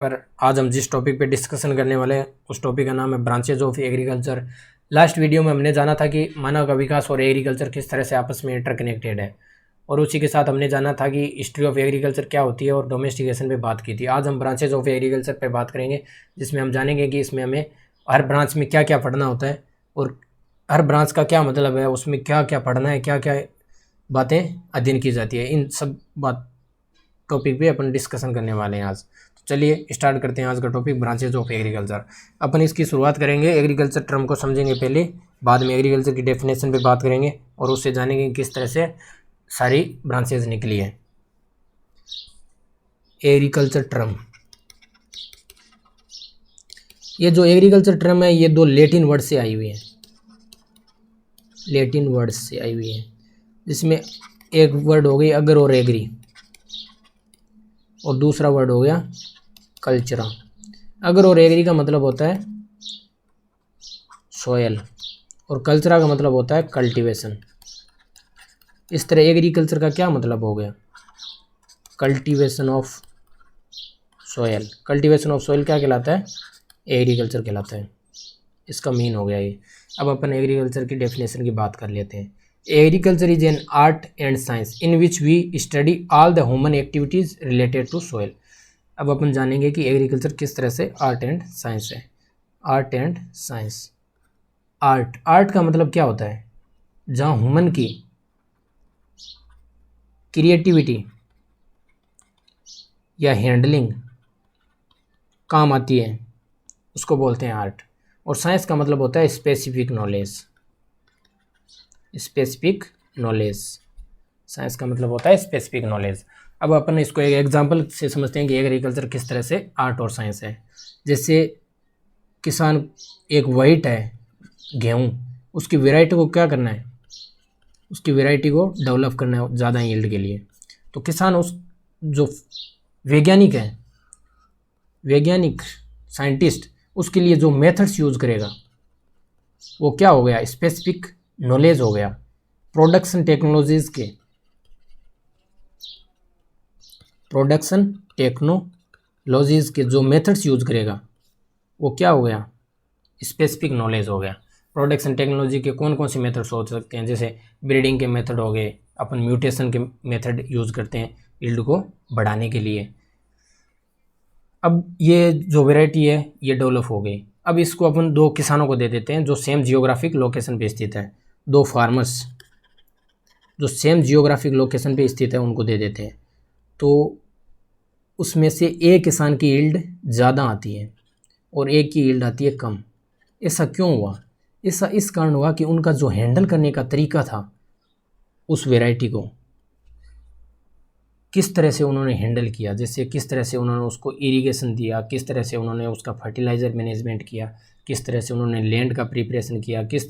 पर आज हम जिस टॉपिक पे डिस्कशन करने वाले हैं उस टॉपिक का नाम है branches of agriculture. Last video में हमने जाना था कि मानव का विकास और एग्रीकल्चर किस तरह से आपस में इंटरकनेक्टेड है, और उसी के साथ हमने जाना था कि हिस्ट्री ऑफ एग्रीकल्चर क्या होती है और डोमेस्टिकेशन पे बात की थी। आज हम ब्रांचेज ऑफ एग्रीकल्चर पे बात करेंगे, जिसमें हम जानेंगे कि इसमें हमें हर ब्रांच में क्या क्या पढ़ना होता है और हर ब्रांच का क्या मतलब है, उसमें क्या क्या पढ़ना है, क्या क्या बातें अध्ययन की जाती है। इन सब बात टॉपिक पे अपन डिस्कशन करने वाले हैं आज। तो चलिए स्टार्ट करते हैं आज का टॉपिक, ब्रांचेज ऑफ एग्रीकल्चर। अपन इसकी शुरुआत करेंगे, एग्रीकल्चर टर्म को समझेंगे पहले, बाद में एग्रीकल्चर की डेफिनेशन पे बात करेंगे और उससे जानेंगे किस तरह से सारी ब्रांचेज निकली है। एग्रीकल्चर टर्म, ये जो एग्रीकल्चर टर्म है ये दो लैटिन वर्ड से आई हुई है, लैटिन वर्ड से आई हुई है, जिसमें एक वर्ड हो गई अगर और एग्री और दूसरा वर्ड हो गया कल्चरा। अगर और एग्री का मतलब होता है सोयल और कल्चरा का मतलब होता है कल्टीवेशन। इस तरह एग्रीकल्चर का क्या मतलब हो गया, cultivation of soil. Cultivation of soil क्या कहलाता है, एग्रीकल्चर कहलाता है। इसका मीन हो गया ये। अब अपन एग्रीकल्चर की डेफिनेशन की बात कर लेते हैं। Agriculture is an art and science in which we study all the human activities related to soil. अब अपन जानेंगे कि एग्रीकल्चर किस तरह से आर्ट एंड साइंस है। Art and science, art, art का मतलब क्या होता है, जहाँ ह्यूमन की क्रिएटिविटी या हैंडलिंग काम आती है उसको बोलते हैं आर्ट। और साइंस का मतलब होता है specific knowledge, specific knowledge. Science का मतलब होता है स्पेसिफिक नॉलेज। अब अपन इसको एक एग्जांपल से समझते हैं कि एग्रीकल्चर किस तरह से आर्ट और साइंस है। जैसे किसान एक वाइट है गेहूँ, उसकी वैरायटी को क्या करना है, उसकी वैरायटी को डेवलप करना है ज़्यादा यील्ड के लिए। तो किसान उस जो वैज्ञानिक है, वैज्ञानिक साइंटिस्ट, उसके लिए जो मेथड्स यूज़ करेगा वो क्या हो गया, स्पेसिफिक नॉलेज हो गया। प्रोडक्शन टेक्नोलॉजीज के, प्रोडक्शन टेक्नोलॉजीज के जो मेथड्स यूज करेगा वो क्या हो गया, स्पेसिफिक नॉलेज हो गया। प्रोडक्शन टेक्नोलॉजी के कौन कौन से मेथड्स हो सकते हैं, जैसे ब्रीडिंग के मेथड हो गए, अपन म्यूटेशन के मेथड यूज़ करते हैं यील्ड को बढ़ाने के लिए। अब ये जो वैरायटी है ये डेवलप हो गई। अब इसको अपन दो किसानों को दे देते हैं जो सेम जियोग्राफिक लोकेशन पे स्थित है। दो फार्मर्स जो सेम जियोग्राफिक लोकेशन पे स्थित है उनको दे देते हैं, तो उसमें से एक किसान की यील्ड ज़्यादा आती है और एक की यील्ड आती है कम। ऐसा क्यों हुआ, ऐसा इस कारण हुआ कि उनका जो हैंडल करने का तरीका था उस वैरायटी को, किस तरह से उन्होंने हैंडल किया, जैसे किस तरह से उन्होंने उसको इरिगेशन दिया, किस तरह से उन्होंने उसका फर्टिलाइज़र मैनेजमेंट किया, किस तरह से उन्होंने लैंड का प्रिपरेशन किया, किस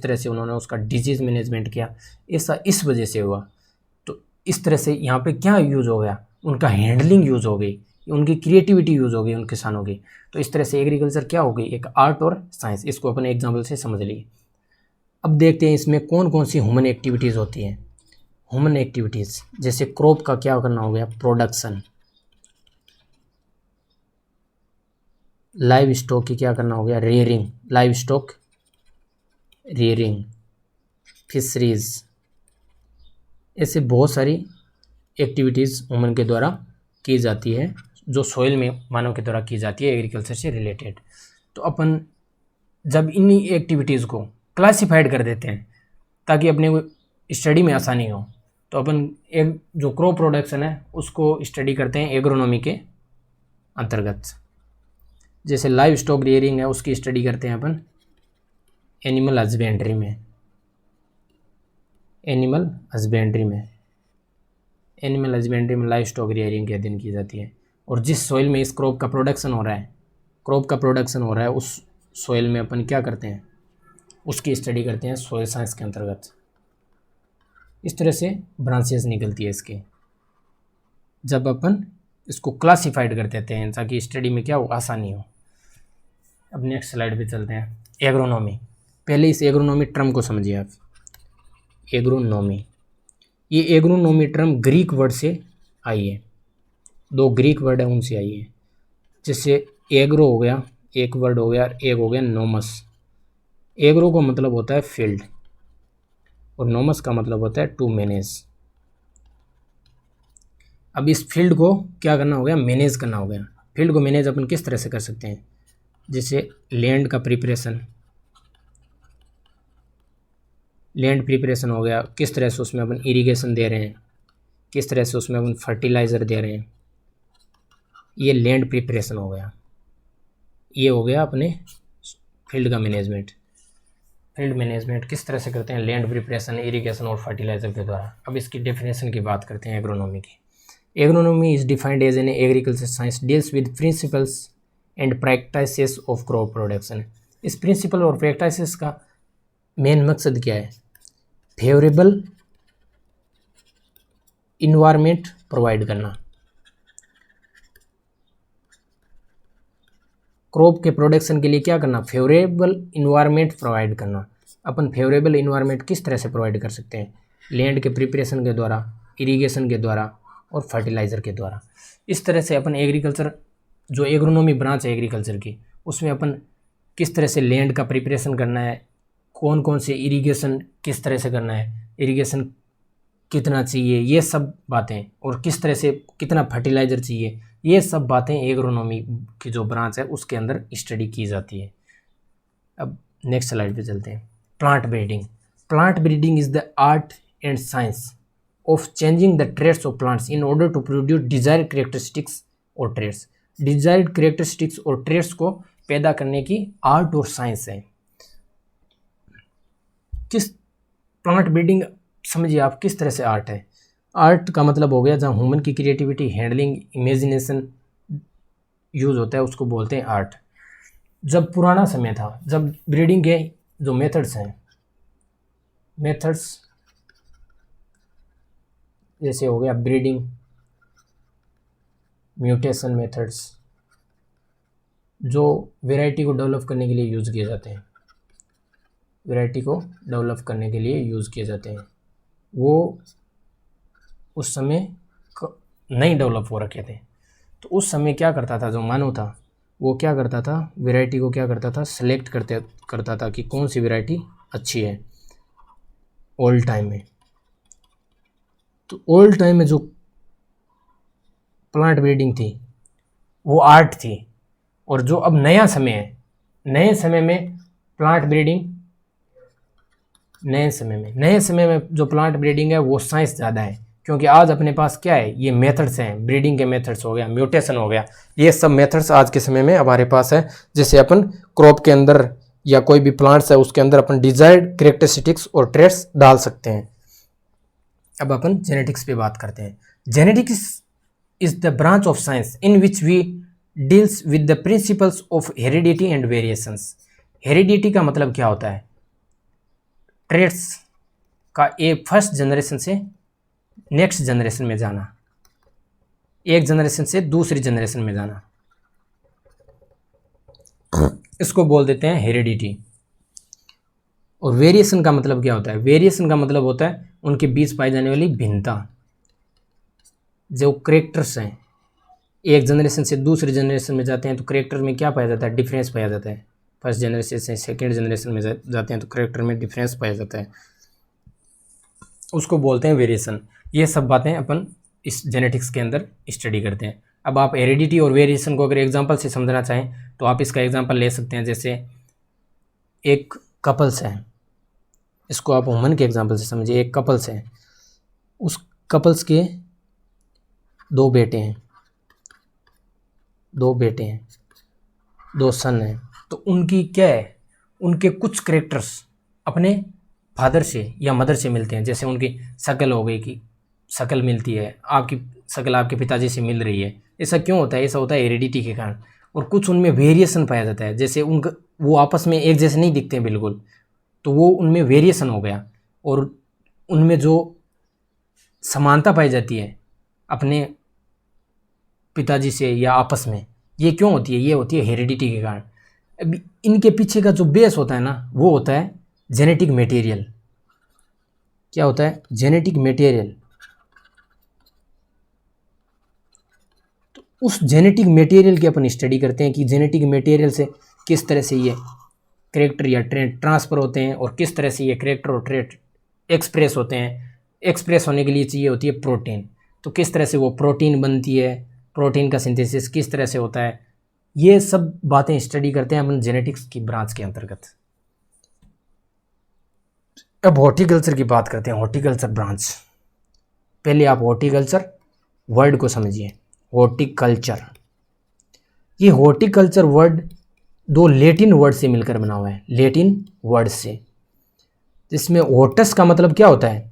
तरह से उन्होंने उसका डिजीज़ मैनेजमेंट किया, ऐसा इस वजह से हुआ। तो इस तरह से यहाँ पे क्या यूज़ हो गया, उनका हैंडलिंग यूज़ हो गई, उनकी क्रिएटिविटी यूज़ हो गई उन किसानों की। तो इस तरह से एग्रीकल्चर क्या हो गई, एक आर्ट और साइंस। इसको अपने एग्जाम्पल से समझ लिए। अब देखते हैं इसमें कौन कौन सी ह्यूमन एक्टिविटीज़ होती हैं। ह्यूमन एक्टिविटीज़ जैसे क्रॉप का क्या करना हो गया, प्रोडक्शन। लाइव स्टॉक की क्या करना हो गया, rearing, live stock rearing. Fisheries, ऐसे बहुत सारी एक्टिविटीज़ ह्यूमन के द्वारा की जाती है जो सोइल में मानव के द्वारा की जाती है एग्रीकल्चर से रिलेटेड। तो अपन जब इन्हीं एक्टिविटीज़ को क्लासिफाइड कर देते हैं ताकि अपने को स्टडी में आसानी हो, तो अपन एक जो क्रॉप प्रोडक्शन है उसको स्टडी करते हैं एग्रोनॉमी के अंतर्गत। जैसे लाइव स्टॉक रियरिंग है उसकी स्टडी करते हैं अपन एनिमल हस्बेंड्री में, एनिमल हस्बेंड्री में। एनिमल हस्बेंड्री में लाइव स्टॉक रियरिंग के अध्ययन की जाती है। और जिस सॉइल में इस क्रॉप का प्रोडक्शन हो रहा है, क्रॉप का प्रोडक्शन हो रहा है, उस सॉइल में अपन क्या करते हैं, उसकी स्टडी करते हैं सॉइल साइंस के अंतर्गत। इस तरह से ब्रांचेस निकलती है इसके, जब अपन इसको क्लासिफाइड कर देते हैं ताकि स्टडी में क्या हो, आसानी हो। अब नेक्स्ट स्लाइड पे चलते हैं। एग्रोनॉमी, पहले इस एग्रोनॉमी टर्म को समझिए आप। एग्रोनॉमी, ये एग्रोनॉमी टर्म ग्रीक वर्ड से आई है, दो ग्रीक वर्ड है उनसे आई है। जैसे एग्रो हो गया, एक वर्ड हो गया, एक हो गया नोमस। एग्रो का मतलब होता है फील्ड और नोमस का मतलब होता है टू मैनेज। अब इस फील्ड को क्या करना हो गया, मैनेज करना हो गया। फील्ड को मैनेज अपन किस तरह से कर सकते हैं, जैसे लैंड का प्रिपरेशन, लैंड प्रिपरेशन हो गया, किस तरह से उसमें अपन इरिगेशन दे रहे हैं, किस तरह से उसमें अपन फर्टिलाइज़र दे रहे हैं, ये लैंड प्रिपरेशन हो गया। ये हो गया अपने फील्ड का मैनेजमेंट। फील्ड मैनेजमेंट किस तरह से करते हैं, लैंड प्रिपरेशन, इरिगेशन और फर्टिलाइज़र के द्वारा। अब इसकी डेफिनेशन की बात करते हैं एग्रोनॉमी की। Agronomy is defined as an agriculture science deals with principles and practices of crop production. इस प्रिंसिपल और प्रैक्टिसेस का मेन मकसद क्या है, फेवरेबल इन्वायरमेंट प्रोवाइड करना, क्रॉप के प्रोडक्शन के लिए क्या करना, फेवरेबल इन्वायरमेंट प्रोवाइड करना। अपन फेवरेबल इन्वायरमेंट किस तरह से प्रोवाइड कर सकते हैं, लैंड के प्रिपरेशन के द्वारा, इरिगेशन के द्वारा और फर्टिलाइज़र के द्वारा। इस तरह से अपन एग्रीकल्चर, जो एग्रोनॉमी ब्रांच है एग्रीकल्चर की, उसमें अपन किस तरह से लैंड का प्रिपरेशन करना है, कौन कौन से इरिगेशन किस तरह से करना है, इरिगेशन कितना चाहिए, ये सब बातें, और किस तरह से कितना फर्टिलाइज़र चाहिए, ये सब बातें एग्रोनॉमी की जो ब्रांच है उसके अंदर स्टडी की जाती है। अब नेक्स्ट स्लाइड पे चलते हैं। Plant breeding. Plant breeding is the art and science of changing the traits of plants in order to produce desired characteristics और ट्रेड्स। डिजायर्ड कैरेक्टरिस्टिक्स और ट्रेड्स को पैदा करने की आर्ट और साइंस है। किस प्लांट ब्रीडिंग समझिए आप किस तरह से आर्ट है। आर्ट का मतलब हो गया जहाँ ह्यूमन की क्रिएटिविटी, हैंडलिंग, इमेजिनेशन यूज़ होता है, उसको बोलते हैं आर्ट। जब पुराना समय था, जब ब्रीडिंग के जो मेथड्स हैं, मेथड्स जैसे हो गया ब्रीडिंग, म्यूटेशन मेथड्स, जो वैरायटी को डेवलप करने के लिए यूज़ किए जाते हैं, वैरायटी को डेवलप करने के लिए यूज़ किए जाते हैं, वो उस समय नहीं डेवलप हो रखे थे। तो उस समय क्या करता था, जो मानव था वो क्या करता था, वैरायटी को क्या करता था, सेलेक्ट करता था कि कौन सी वैरायटी अच्छी है ओल्ड टाइम में। तो ओल्ड टाइम में जो प्लांट ब्रीडिंग थी वो आर्ट थी, और जो अब नया समय है, नए समय में प्लांट ब्रीडिंग, नए समय में जो प्लांट ब्रीडिंग है वो साइंस ज़्यादा है, क्योंकि आज अपने पास क्या है, ये मेथड्स हैं, ब्रीडिंग के मेथड्स हो गया, म्यूटेशन हो गया, ये सब मेथड्स आज के समय में हमारे पास है। जैसे अपन क्रॉप के अंदर या कोई भी प्लांट्स है उसके अंदर अपन डिजायर्ड कैरेक्टरिस्टिक्स और ट्रेट्स डाल सकते हैं। अब अपन जेनेटिक्स पे बात करते हैं। Genetics is the branch of science in which we deals with the principles of heredity and variations. Heredity का मतलब क्या होता है, ट्रेट्स का एक फर्स्ट जनरेशन से नेक्स्ट जनरेशन में जाना, एक जनरेशन से दूसरी जनरेशन में जाना, इसको बोल देते हैं हेरिडिटी। और वेरिएशन का मतलब क्या होता है, वेरिएशन का मतलब होता है उनके बीच पाई जाने वाली भिन्नता। जो करेक्टर्स हैं, एक जनरेशन से दूसरी जनरेशन में जाते हैं तो करेक्टर में क्या पाया जाता है, डिफरेंस पाया जाता है। फर्स्ट जनरेशन से सेकेंड जनरेशन में जाते हैं तो करेक्टर में डिफरेंस पाया जाता है, उसको बोलते हैं वेरिएशन। ये सब बातें अपन इस जेनेटिक्स के अंदर स्टडी करते हैं। अब आप हेरिडिटी और वेरिएशन को अगर एग्जांपल से समझना चाहें तो आप इसका एग्जांपल ले सकते हैं। जैसे एक कपल्स है, इसको आप ह्यूमन के एग्जांपल से समझिए। एक कपल्स है, उस कपल्स के दो बेटे हैं, दो सन हैं। तो उनकी क्या है, उनके कुछ करेक्टर्स अपने फादर से या मदर से मिलते हैं। जैसे उनकी शक्ल हो गई, कि शक्ल मिलती है, आपकी शक्ल आपके पिताजी से मिल रही है। ऐसा क्यों होता है, ऐसा होता है हेरिडिटी के कारण। और कुछ उनमें वेरिएशन पाया जाता है, जैसे उनका वो आपस में एक जैसे नहीं दिखते हैं बिल्कुल, तो वो उनमें वेरिएशन हो गया। और उनमें जो समानता पाई जाती है अपने पिताजी से या आपस में, ये क्यों होती है, ये होती है हेरिडिटी के कारण। अभी इनके पीछे का जो बेस होता है ना, वो होता है जेनेटिक मटेरियल। क्या होता है, जेनेटिक मटेरियल। तो उस जेनेटिक मटेरियल की अपन स्टडी करते हैं कि जेनेटिक मटेरियल से किस तरह से ये करेक्टर या ट्रेट ट्रांसफ़र होते हैं और किस तरह से ये करेक्टर और ट्रेट एक्सप्रेस होते हैं। एक्सप्रेस होने के लिए चाहिए होती है प्रोटीन, तो किस तरह से वो प्रोटीन बनती है, प्रोटीन का सिंथेसिस किस तरह से होता है, ये सब बातें स्टडी करते हैं अपन जेनेटिक्स की ब्रांच के अंतर्गत। अब हॉर्टिकल्चर की बात करते हैं, हॉर्टिकल्चर ब्रांच। पहले आप हॉर्टिकल्चर वर्ड को समझिए। हॉर्टिकल्चर, ये हॉर्टिकल्चर वर्ड दो लैटिन वर्ड से मिलकर बना हुआ है, लैटिन वर्ड से, जिसमें हॉर्टस का मतलब क्या होता है,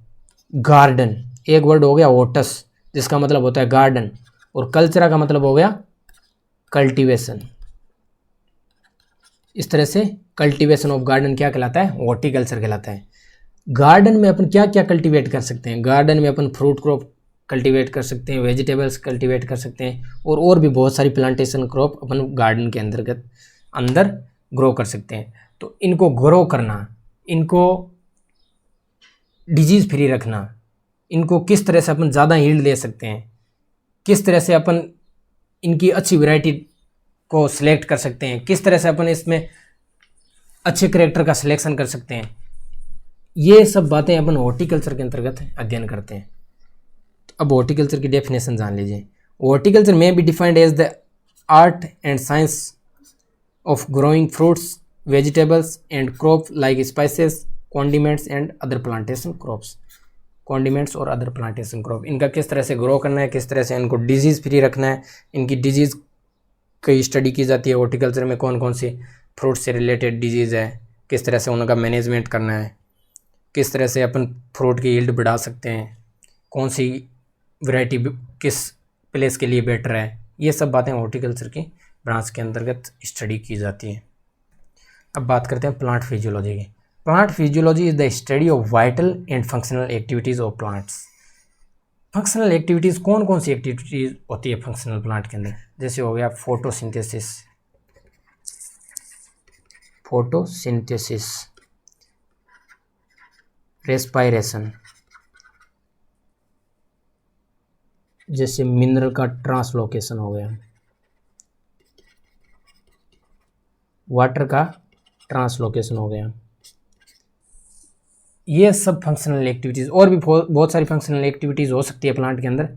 गार्डन। एक वर्ड हो गया हॉर्टस जिसका मतलब होता है गार्डन, और कल्चरा का मतलब हो गया कल्टीवेशन। इस तरह से कल्टीवेशन ऑफ गार्डन क्या कहलाता है, हॉर्टिकल्चर कहलाता है। गार्डन में अपन क्या क्या कल्टीवेट कर सकते हैं, गार्डन में अपन फ्रूट क्रॉप कल्टीवेट कर सकते हैं, वेजिटेबल्स कल्टीवेट कर सकते हैं, और भी बहुत सारी प्लांटेशन क्रॉप अपन गार्डन के अंदर ग्रो कर सकते हैं। तो इनको ग्रो करना, इनको डिजीज़ फ्री रखना, इनको किस तरह से अपन ज़्यादा यील्ड ले सकते हैं, किस तरह से अपन इनकी अच्छी वैरायटी को सिलेक्ट कर सकते हैं, किस तरह से अपन इसमें अच्छे करेक्टर का सिलेक्शन कर सकते हैं, ये सब बातें अपन हॉर्टिकल्चर के अंतर्गत अध्ययन करते हैं। तो अब हॉर्टिकल्चर की डेफिनेशन जान लीजिए। Horticulture may be defined as the art and science of growing fruits, vegetables and crop like spices, condiments and other plantation crops. Condiments और अदर प्लांटेशन क्रॉप, इनका किस तरह से ग्रो करना है, किस तरह से इनको डिजीज़ फ्री रखना है, इनकी डिजीज़ की स्टडी की जाती है। हॉर्टिकल्चर में कौन कौन सी फ्रूट से रिलेटेड डिजीज़ है, किस तरह से उनका मैनेजमेंट करना है, किस तरह से अपन फ्रूट की यील्ड बढ़ा सकते हैं, कौन सी वैरायटी किस प्लेस के लिए बेटर है, ये सब बातें हॉर्टिकल्चर की ब्रांच के अंतर्गत स्टडी की जाती हैं। अब बात करते हैं प्लांट फिजियोलॉजी की। Plant physiology is the study of vital and functional activities of plants. Functional activities, कौन कौन सी एक्टिविटीज़ होती है फंक्शनल प्लांट के अंदर, जैसे हो गया फोटोसिंथेसिस, रेस्पायरेशन, जैसे मिनरल का ट्रांसलोकेशन हो गया, वाटर का ट्रांसलोकेशन हो गया, ये सब फंक्शनल एक्टिविटीज़। और भी बहुत सारी फंक्शनल एक्टिविटीज़ हो सकती है प्लांट के अंदर,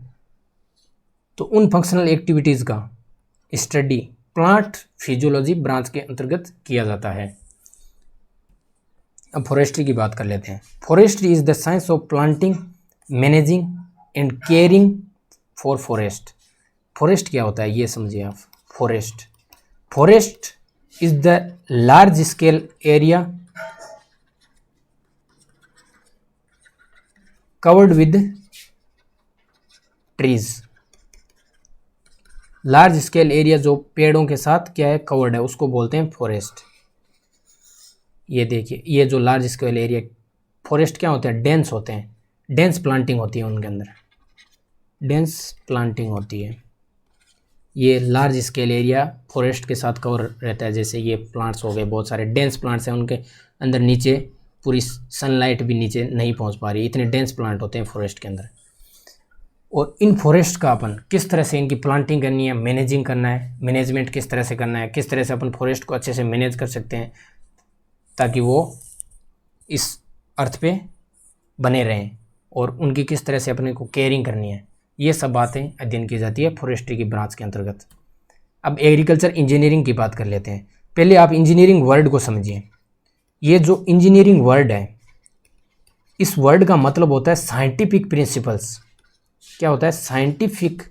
तो उन फंक्शनल एक्टिविटीज़ का स्टडी प्लांट फिजियोलॉजी ब्रांच के अंतर्गत किया जाता है। अब फॉरेस्ट्री की बात कर लेते हैं। Forestry is the science of planting, managing and caring for forest. Forest क्या होता है ये समझिए आप। Forest is the large scale area covered with trees. Large scale area जो पेड़ों के साथ क्या है, कवर्ड है, उसको बोलते हैं फॉरेस्ट। ये देखिए, ये जो लार्ज स्केल एरिया फॉरेस्ट क्या होते हैं, डेंस होते हैं, डेंस प्लांटिंग होती है उनके अंदर, डेंस प्लांटिंग होती है। ये लार्ज स्केल एरिया फॉरेस्ट के साथ कवर रहता है। जैसे ये प्लांट्स हो गए, बहुत सारे डेंस प्लांट्स हैं, उनके अंदर नीचे पूरी सनलाइट भी नीचे नहीं पहुंच पा रही, इतने डेंस प्लांट होते हैं फॉरेस्ट के अंदर। और इन फॉरेस्ट का अपन किस तरह से इनकी प्लांटिंग करनी है, मैनेजिंग करना है, मैनेजमेंट किस तरह से करना है, किस तरह से अपन फॉरेस्ट को अच्छे से मैनेज कर सकते हैं ताकि वो इस अर्थ पे बने रहें, और उनकी किस तरह से अपने को केयरिंग करनी है, ये सब बातें अध्ययन की जाती है फॉरेस्ट्री की ब्रांच के अंतर्गत। अब एग्रीकल्चर इंजीनियरिंग की बात कर लेते हैं। पहले आप इंजीनियरिंग वर्ड को समझिए। ये जो इंजीनियरिंग वर्ड है, इस वर्ड का मतलब होता है साइंटिफिक प्रिंसिपल्स। क्या होता है, scientific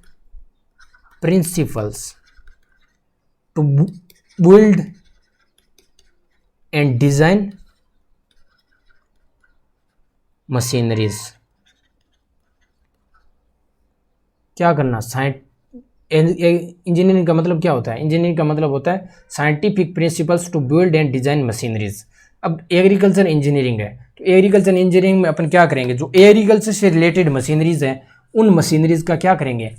principles to build and design machineries. क्या करना, इंजीनियरिंग का मतलब क्या होता है, इंजीनियरिंग का मतलब होता है scientific principles to build and design machineries. अब एग्रीकल्चर इंजीनियरिंग है, तो एग्रीकल्चर इंजीनियरिंग में अपन क्या करेंगे, जो एग्रीकल्चर से रिलेटेड मशीनरीज हैं, उन मशीनरीज का क्या करेंगे,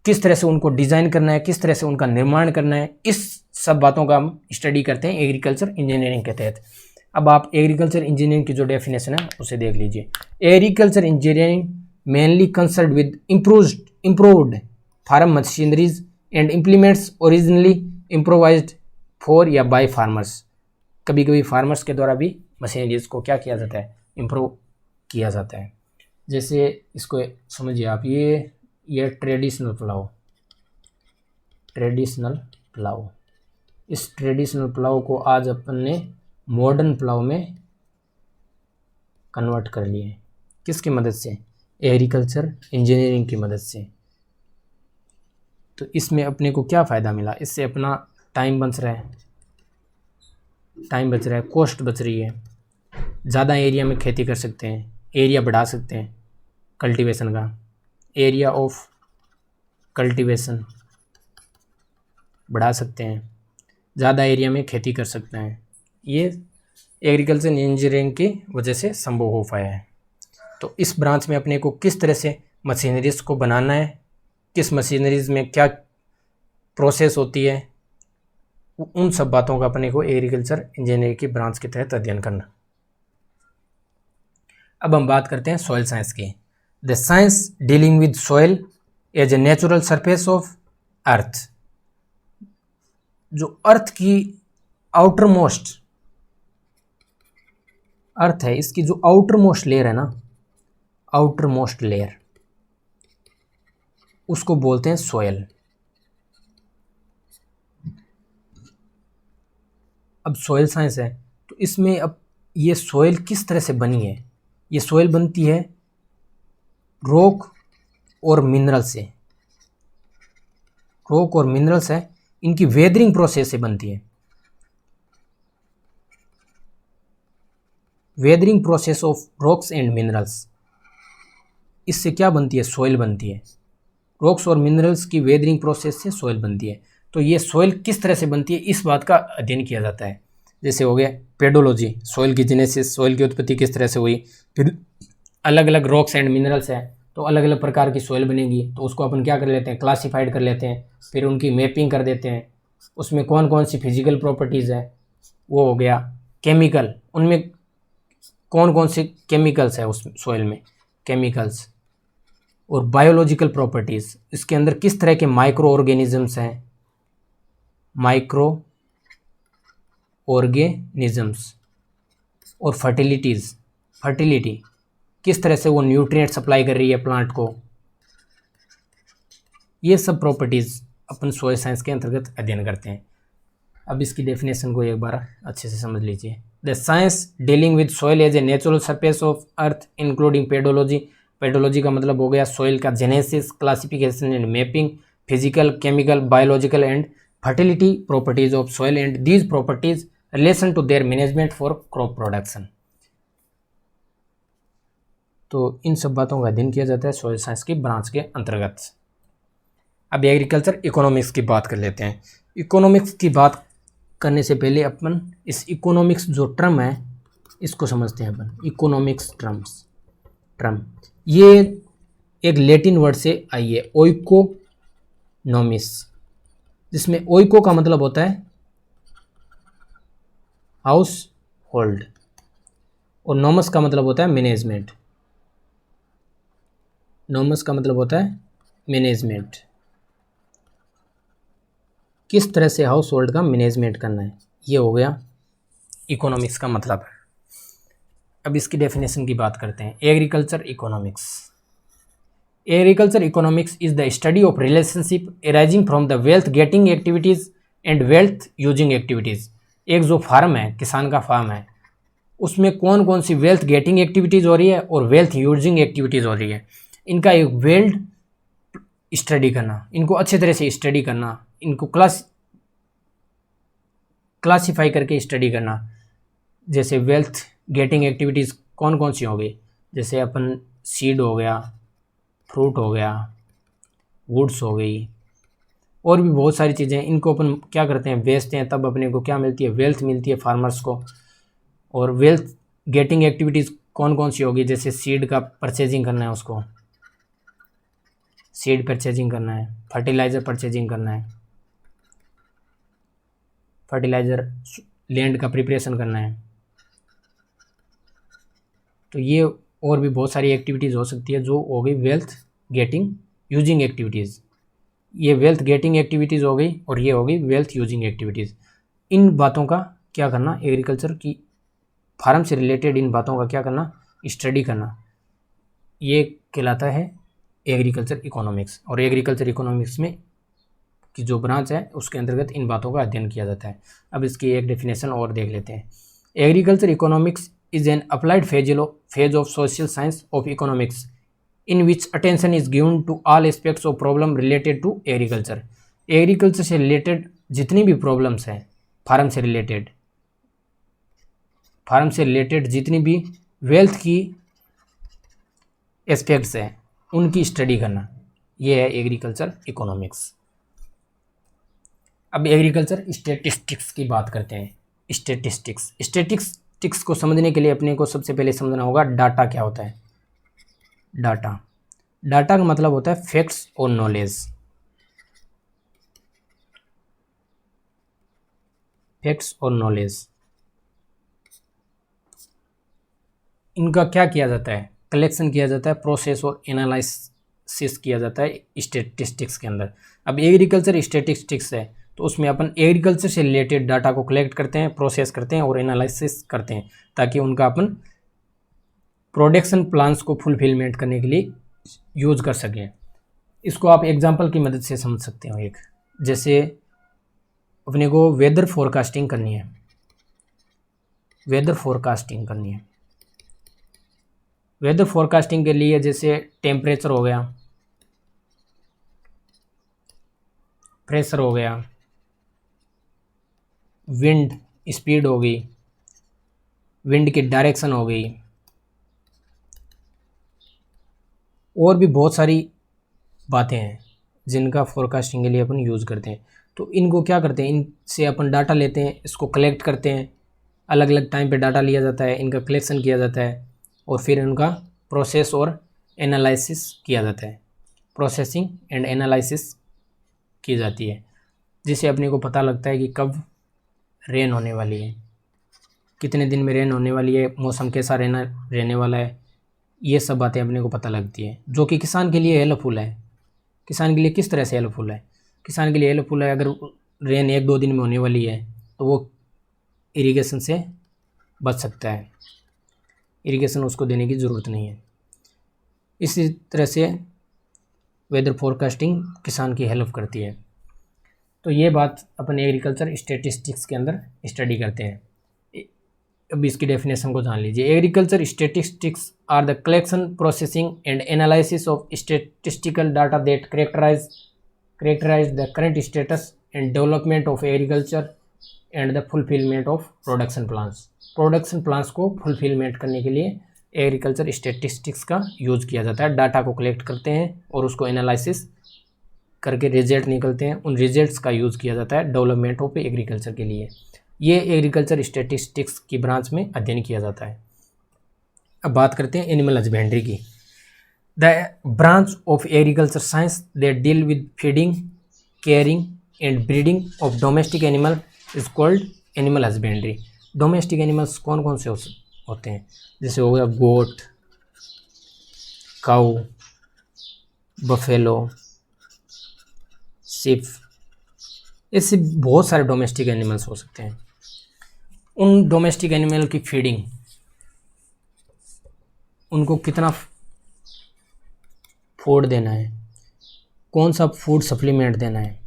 किस तरह से उनको डिज़ाइन करना है, किस तरह से उनका निर्माण करना है, इस सब बातों का हम स्टडी करते हैं एग्रीकल्चर इंजीनियरिंग के तहत। अब आप एग्रीकल्चर इंजीनियरिंग की जो डेफिनेशन है उसे देख लीजिए। Agriculture engineering mainly concern with improved farm machineries and implements originally improvised for या बाय फार्मर्स। कभी कभी फार्मर्स के द्वारा भी मशीनरीज को क्या किया जाता है, इम्प्रूव किया जाता है। जैसे इसको समझिए आप, ये ट्रेडिशनल प्लाव, इस ट्रेडिशनल प्लाव को आज अपन ने मॉडर्न प्लाव में कन्वर्ट कर लिए। किसकी मदद से? एग्रीकल्चर इंजीनियरिंग की मदद से। तो इसमें अपने को क्या फ़ायदा मिला? इससे अपना टाइम बच रहा है, कॉस्ट बच रही है, ज़्यादा एरिया में खेती कर सकते हैं, एरिया बढ़ा सकते हैं कल्टीवेशन का, एरिया ऑफ कल्टीवेशन बढ़ा सकते हैं, ज़्यादा एरिया में खेती कर सकते हैं। ये एग्रीकल्चर इंजीनियरिंग की वजह से संभव हो पाया है। तो इस ब्रांच में अपने को किस तरह से मशीनरीज को बनाना है, किस मशीनरीज में क्या प्रोसेस होती है, उन सब बातों का अपने को एग्रीकल्चर इंजीनियरिंग की ब्रांच के तहत अध्ययन करना। अब हम बात करते हैं सॉइल साइंस की। The science dealing with soil as a natural surface of earth. जो अर्थ की आउटर मोस्ट अर्थ है, इसकी जो आउटर मोस्ट लेयर है ना, आउटर मोस्ट लेयर, उसको बोलते हैं सॉइल। अब सॉइल साइंस है तो इसमें अब ये सॉइल किस तरह से बनी है? ये सॉइल बनती है रॉक और मिनरल से। रॉक और मिनरल्स है, इनकी वेदरिंग प्रोसेस से बनती है। Weathering process of rocks and minerals, इससे क्या बनती है? सॉइल बनती है। रॉक्स और मिनरल्स की वेदरिंग प्रोसेस से सॉइल बनती है। तो ये सॉइल किस तरह से बनती है, इस बात का अध्ययन किया जाता है। जैसे हो गया पेडोलॉजी, सॉइल की जेनेसिस, सॉइल की उत्पत्ति किस तरह से हुई। फिर अलग अलग रॉक्स एंड मिनरल्स है तो अलग अलग प्रकार की सॉइल बनेगी, तो उसको अपन क्या कर लेते हैं? क्लासिफाइड कर लेते हैं, फिर उनकी मैपिंग कर देते हैं। उसमें कौन कौन सी फिजिकल प्रॉपर्टीज़ है, वो हो गया। केमिकल, उनमें कौन कौन से केमिकल्स है उस सॉइल में, केमिकल्स। और बायोलॉजिकल प्रॉपर्टीज़, इसके अंदर किस तरह के माइक्रो ऑर्गेनिजम्स हैं, माइक्रो ऑर्गेनिजम्स। और फर्टिलिटी, किस तरह से वो न्यूट्रिएंट सप्लाई कर रही है प्लांट को। ये सब प्रॉपर्टीज़ अपन सॉइल साइंस के अंतर्गत अध्ययन करते हैं। अब इसकी डेफिनेशन को एक बार अच्छे से समझ लीजिए। The science dealing with soil as a natural surface of earth including pedology. Pedology का मतलब हो गया सॉइल का genesis, classification and mapping, physical, chemical, biological and fertility properties of soil and these properties relation to their management for crop production. तो इन सब बातों का अध्ययन किया जाता है सॉइल साइंस की ब्रांच के अंतर्गत। अब एग्रीकल्चर इकोनॉमिक्स की बात कर लेते हैं। इकोनॉमिक्स की बात करने से पहले अपन इस इकोनॉमिक्स जो टर्म है इसको समझते हैं अपन। इकोनॉमिक्स टर्म ये एक लैटिन वर्ड से आई है, ओइकोनॉमिस, जिसमें ओइको का मतलब होता है हाउस होल्ड और नॉमस का मतलब होता है मैनेजमेंट। नॉमस का मतलब होता है मैनेजमेंट, किस तरह से हाउस होल्ड का मैनेजमेंट करना है, ये हो गया इकोनॉमिक्स का मतलब है। अब इसकी डेफिनेशन की बात करते हैं। Agriculture economics. Agriculture economics is the study of relationship arising from the wealth getting activities and wealth using activities. एक जो फार्म है, किसान का फार्म है, उसमें कौन कौन सी वेल्थ गेटिंग एक्टिविटीज़ हो रही है और वेल्थ यूजिंग एक्टिविटीज़ हो रही है, इनका एक वेल्ड स्टडी करना, इनको अच्छे तरह से स्टडी करना, इनको क्लासीफाई करके स्टडी करना। जैसे वेल्थ गेटिंग एक्टिविटीज़ कौन कौन सी हो गई, जैसे अपन सीड हो गया, फ्रूट हो गया, वुड्स हो गई, और भी बहुत सारी चीज़ें। इनको अपन क्या करते हैं? बेचते हैं, तब अपने को क्या मिलती है? वेल्थ मिलती है फार्मर्स को। और वेल्थ गेटिंग एक्टिविटीज़ कौन कौन सी होगी? जैसे सीड का परचेजिंग करना है, उसको सीड परचेजिंग करना है, फर्टिलाइज़र परचेजिंग करना है, फर्टिलाइज़र लैंड का प्रिपरेशन करना है। तो ये और भी बहुत सारी एक्टिविटीज़ हो सकती है जो हो गई वेल्थ गेटिंग यूजिंग एक्टिविटीज़। ये वेल्थ गेटिंग एक्टिविटीज़ हो गई और ये हो गई वेल्थ यूजिंग एक्टिविटीज़। इन बातों का क्या करना, एग्रीकल्चर की फार्म से रिलेटेड इन बातों का क्या करना, स्टडी करना, ये कहलाता है एग्रीकल्चर इकोनॉमिक्स। और एग्रीकल्चर इकोनॉमिक्स में की जो ब्रांच है उसके अंतर्गत इन बातों का अध्ययन किया जाता है। अब इसकी एक डेफिनेशन और देख लेते हैं। Agriculture economics is an applied phase of social science of economics in which attention is given to all aspects of problem related to agriculture. Agriculture से रिलेटेड जितनी भी प्रॉब्लम्स हैं, फार्म से रिलेटेड जितनी भी वेल्थ की एस्पेक्ट्स हैं उनकी स्टडी करना, ये है एग्रीकल्चर इकोनॉमिक्स। अब एग्रीकल्चर स्टैटिस्टिक्स की बात करते हैं। स्टैटिस्टिक्स को समझने के लिए अपने को सबसे पहले समझना होगा डाटा क्या होता है। डाटा का मतलब होता है फैक्ट्स और नॉलेज। फैक्ट्स और नॉलेज इनका क्या किया जाता है, कलेक्शन किया जाता है, प्रोसेस और एनालिसिस किया जाता है स्टैटिस्टिक्स के अंदर। अब एग्रीकल्चर स्टैटिस्टिक्स है तो उसमें अपन एग्रीकल्चर से रिलेटेड डाटा को कलेक्ट करते हैं, प्रोसेस करते हैं और एनालिसिस करते हैं ताकि उनका अपन प्रोडक्शन प्लान्स को फुलफिलमेंट करने के लिए यूज कर सकें। इसको आप एग्जांपल की मदद से समझ सकते हो। एक जैसे अपने को वेदर फोरकास्टिंग करनी है, वेदर फोरकास्टिंग के लिए जैसे टेम्परेचर हो गया, प्रेशर हो गया, विंड स्पीड हो गई, विंड की डायरेक्शन हो गई, और भी बहुत सारी बातें हैं जिनका फोरकास्टिंग के लिए अपन यूज़ करते हैं। तो इनको क्या करते हैं, इनसे अपन डाटा लेते हैं, इसको कलेक्ट करते हैं, अलग अलग टाइम पे डाटा लिया जाता है, इनका कलेक्शन किया जाता है और फिर इनका प्रोसेस और एनालिसिस किया जाता है। प्रोसेसिंग एंड एनालिसिस की जाती है जिससे अपने को पता लगता है कि कब रेन होने वाली है, कितने दिन में रेन होने वाली है, मौसम कैसा रहने वाला है। ये सब बातें अपने को पता लगती है जो कि किसान के लिए हेल्पफुल है। किसान के लिए किस तरह से हेल्पफुल है, किसान के लिए हेल्पफुल है अगर रेन 1-2 दिन में होने वाली है तो वो इरिगेशन से बच सकता है, इरिगेशन उसको देने की ज़रूरत नहीं है। इसी तरह से वेदर फोरकास्टिंग किसान की हेल्प करती है। तो ये बात अपन एग्रीकल्चर स्टैटिस्टिक्स के अंदर स्टडी करते हैं। अब इसकी डेफिनेशन को जान लीजिए। Agriculture statistics are the collection, processing and analysis of statistical data that characterize the current status and development of agriculture and the fulfillment of production plans। Production plans को फुलफिलमेंट करने के लिए एग्रीकल्चर स्टैटिस्टिक्स का use किया जाता है। Data को collect करते हैं और उसको एनालिसिस करके रिजल्ट निकलते हैं, उन रिजल्ट्स का यूज़ किया जाता है डेवलपमेंट ऑफ एग्रीकल्चर के लिए। ये एग्रीकल्चर स्टैटिस्टिक्स की ब्रांच में अध्ययन किया जाता है। अब बात करते हैं एनिमल हस्बेंड्री की। The branch of agriculture science that deal with feeding, caring and breeding of domestic animal is called animal husbandry. Domestic animals कौन कौन से होते हैं, जैसे हो गया गोट, काऊ, बफेलो, शिप, ऐसे बहुत सारे डोमेस्टिक एनिमल्स हो सकते हैं। उन डोमेस्टिक एनिमल की फीडिंग, उनको कितना फूड देना है, कौन सा फूड सप्लीमेंट देना है,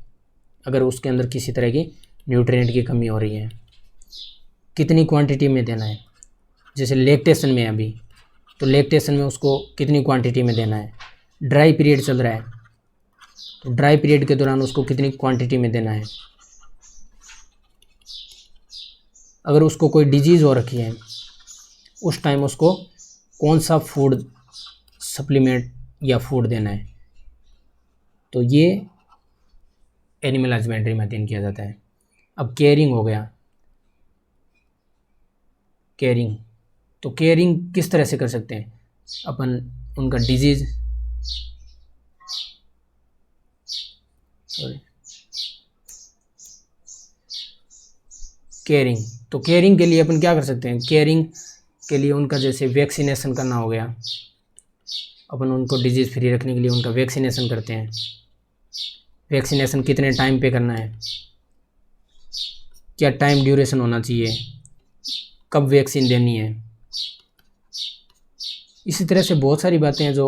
अगर उसके अंदर किसी तरह की न्यूट्रिएंट की कमी हो रही है, कितनी क्वांटिटी में देना है। जैसे लैक्टेशन में अभी तो लैक्टेशन में उसको कितनी क्वांटिटी में देना है। ड्राई पीरियड चल रहा है तो ड्राई पीरियड के दौरान उसको कितनी क्वांटिटी में देना है। अगर उसको कोई डिजीज़ हो रखी है उस टाइम उसको कौन सा फूड सप्लीमेंट या फूड देना है। तो ये एनिमल हस्बेंड्री में अध्ययन किया जाता है। अब केयरिंग हो गया, केयरिंग तो केयरिंग किस तरह से कर सकते हैं अपन, उनका डिजीज़ केयरिंग, तो केयरिंग के लिए अपन क्या कर सकते हैं, केयरिंग के लिए उनका जैसे वैक्सीनेशन करना हो गया, अपन उनको डिजीज़ फ्री रखने के लिए उनका वैक्सीनेशन करते हैं। वैक्सीनेशन कितने टाइम पे करना है, क्या टाइम ड्यूरेशन होना चाहिए, कब वैक्सीन देनी है। इसी तरह से बहुत सारी बातें हैं जो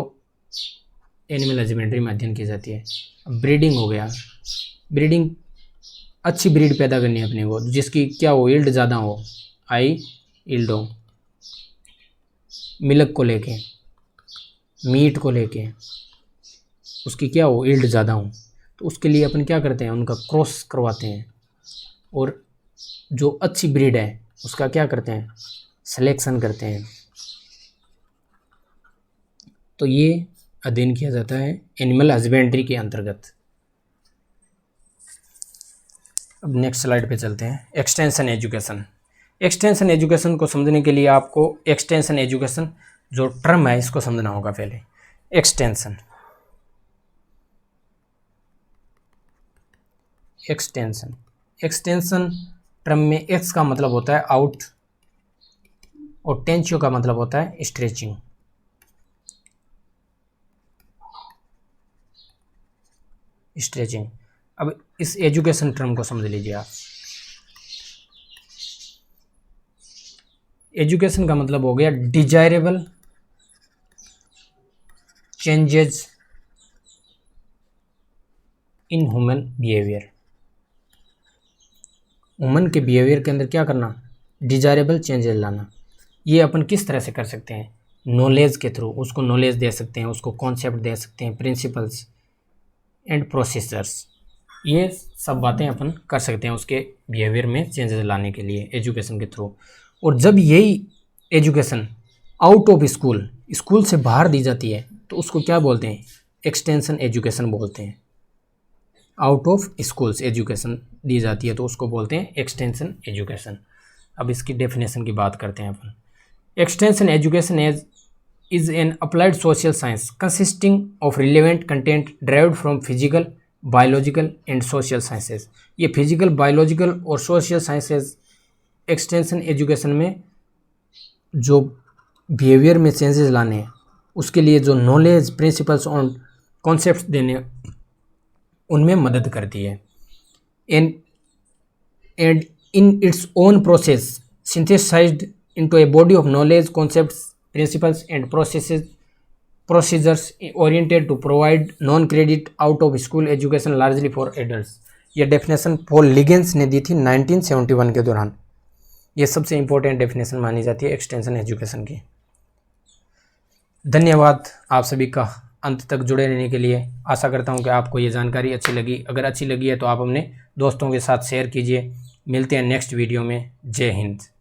एनिमल हस्बेंड्री में अध्ययन की जाती है। अब ब्रीडिंग हो गया, ब्रीडिंग अच्छी ब्रीड पैदा करनी है अपने को जिसकी क्या हो, यील्ड ज़्यादा हो, हाई यील्ड हो, मिल्क को लेके, मीट को लेके उसकी क्या हो, यील्ड ज़्यादा हो। तो उसके लिए अपन क्या करते हैं, उनका क्रॉस करवाते हैं और जो अच्छी ब्रीड है उसका क्या करते हैं, सिलेक्शन करते हैं। तो ये अध्ययन किया जाता है एनिमल हस्बेंड्री के अंतर्गत। अब नेक्स्ट स्लाइड पे चलते हैं, एक्सटेंशन एजुकेशन। एक्सटेंशन एजुकेशन को समझने के लिए आपको एक्सटेंशन एजुकेशन जो टर्म है इसको समझना होगा पहले। एक्सटेंशन एक्सटेंशन एक्सटेंशन टर्म में एक्स का मतलब होता है आउट और टेंशियो का मतलब होता है स्ट्रेचिंग। स्ट्रेचिंग। अब इस एजुकेशन टर्म को समझ लीजिए आप। एजुकेशन का मतलब हो गया desirable changes in human behaviour. Human के बिहेवियर के अंदर क्या करना, डिजायरेबल चेंजेस लाना। ये अपन किस तरह से कर सकते हैं, नॉलेज के थ्रू उसको नॉलेज दे सकते हैं, उसको कॉन्सेप्ट दे सकते हैं, प्रिंसिपल्स एंड प्रोसीजर्स, ये सब बातें अपन कर सकते हैं उसके बिहेवियर में चेंजेस लाने के लिए एजुकेशन के थ्रू। और जब यही education out of school, school से बाहर दी जाती है तो उसको क्या बोलते हैं, एक्सटेंशन एजुकेशन बोलते हैं। आउट ऑफ स्कूल्स एजुकेशन दी जाती है तो उसको बोलते हैं एक्सटेंशन एजुकेशन। अब इसकी डेफिनेशन की बात करते हैं अपन। Extension education is an applied social science consisting of relevant content derived from physical, biological and social sciences। ये फिजिकल, बायोलॉजिकल और सोशल साइंसेज एक्सटेंशन एजुकेशन में जो बिहेवियर में चेंजेस लाने हैं उसके लिए जो नॉलेज, प्रिंसिपल्स और कॉन्सेप्ट्स देने उनमें मदद करती है। And in its own process synthesized into a body of knowledge, concepts, principles and procedures oriented to provide non-credit out of school education largely for adults। ये डेफिनेशन पॉल लिगेंस ने दी थी 1971 के दौरान। ये सबसे इम्पोर्टेंट डेफिनेशन मानी जाती है एक्सटेंशन एजुकेशन की। धन्यवाद आप सभी का अंत तक जुड़े रहने के लिए। आशा करता हूँ कि आपको ये जानकारी अच्छी लगी। अगर अच्छी लगी है तो आप अपने दोस्तों के साथ शेयर कीजिए। मिलते हैं नेक्स्ट वीडियो में। जय हिंद।